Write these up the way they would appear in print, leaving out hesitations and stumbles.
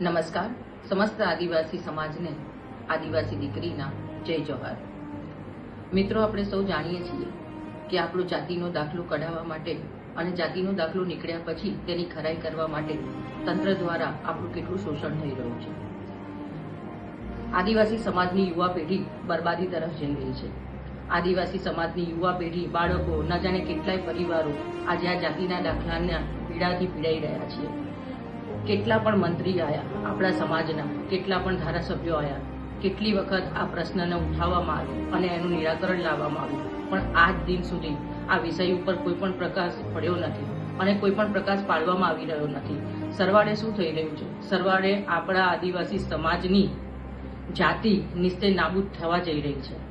નમસ્કાર. સમસ્ત આદિવાસી સમાજને આદિવાસી દીકરીના જય જોહાર. મિત્રો, આપણે સૌ જાણીએ છીએ કે આપણો જાતિનો દાખલો કઢાવવા માટે અને જાતિનો દાખલો નીકળ્યા પછી તેની ખરાઈ કરવા માટે તંત્ર દ્વારા આપણું કેટલું શોષણ થઈ રહ્યું છે. આદિવાસી સમાજની યુવા પેઢી બરબાદી તરફ જઈ રહી છે. આદિવાસી સમાજની યુવા પેઢી, બાળકો, ન જાણે કેટલાય પરિવારો આજે આ જાતિના દાખલાના પીડાથી પીડાઈ રહ્યા છે. કેટલા પણ મંત્રી આવ્યા આપણા સમાજના, કેટલા પણ ધારાસભ્યો આવ્યા, કેટલી વખત આ પ્રશ્નને ઉઠાવવામાં આવ્યો અને એનું નિરાકરણ લાવવામાં આવ્યું, પણ આજ દિન સુધી આ વિષય ઉપર કોઈ પણ પ્રકાશ પડ્યો નથી અને કોઈ પણ પ્રકાશ પાડવામાં આવી રહ્યો નથી. સરવાળે શું થઈ રહ્યું છે? સરવાળે આપણા આદિવાસી સમાજની જાતિ નિસ્તે નાબૂદ થવા જઈ રહી છે.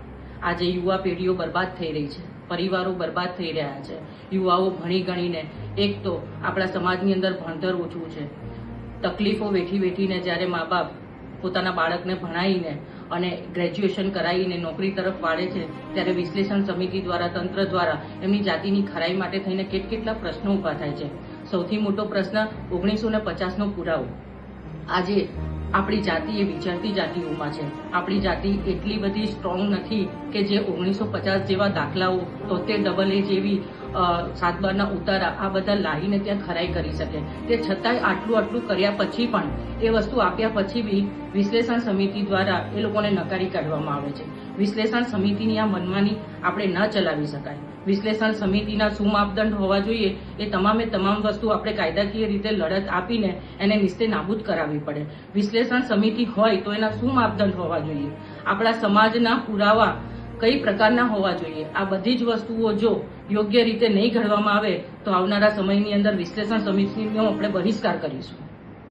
આજે યુવા પેઢીઓ બરબાદ થઈ રહી છે, પરિવારો બરબાદ થઈ રહ્યા છે. યુવાઓ ભણી ગણીને, એક તો આપણા સમાજની અંદર ભણતર ઓછું છે, તકલીફો વેઠી વેઠીને જ્યારે મા બાપ પોતાના બાળકને ભણાવીને અને ગ્રેજ્યુએશન કરાવીને નોકરી તરફ વાળે છે, ત્યારે વિશ્લેષણ સમિતિ દ્વારા, તંત્ર દ્વારા એમની જાતિની ખરાઈ માટે થઈને કેટલા પ્રશ્નો ઊભા થાય છે. સૌથી મોટો પ્રશ્ન 1950નો પુરાવો. આજે આપણી જાતિ એ વિચરતી જાતિઓમાં છે. આપણી જાતિ એટલી બધી સ્ટ્રોંગ નથી કે જે 1950 જેવા દાખલાઓ, 73AA જેવી 7/12ના ઉતારા આ બધા લાવીને ત્યાં ખરાઈ કરી શકે. તે છતાંય આટલું કર્યા પછી પણ, એ વસ્તુ આપ્યા પછી બી વિશ્લેષણ સમિતિ દ્વારા એ લોકોને નકારી કાઢવામાં આવે છે. વિશ્લેષણ સમિતિની આ મનમાની આપણે ન ચલાવી શકાય. વિશ્લેષણ સમિતિના શું માપદંડ હોવા જોઈએ એ તમામે તમામ વસ્તુ આપણે કાયદાકીય રીતે લડત આપીને એને નિસ્તે નાબૂદ કરાવવી પડે. વિશ્લેષણ સમિતિ હોય તો એના શું માપદંડ હોવા જોઈએ? આપણા સમાજના પુરાવા કઈ પ્રકારના હોવા જોઈએ? આ બધી જ વસ્તુઓ જો યોગ્ય રીતે નહીં ઘડવામાં આવે તો આવનારા સમયની અંદર વિશ્લેષણ સમિતિનો આપણે બહિષ્કાર કરીશું.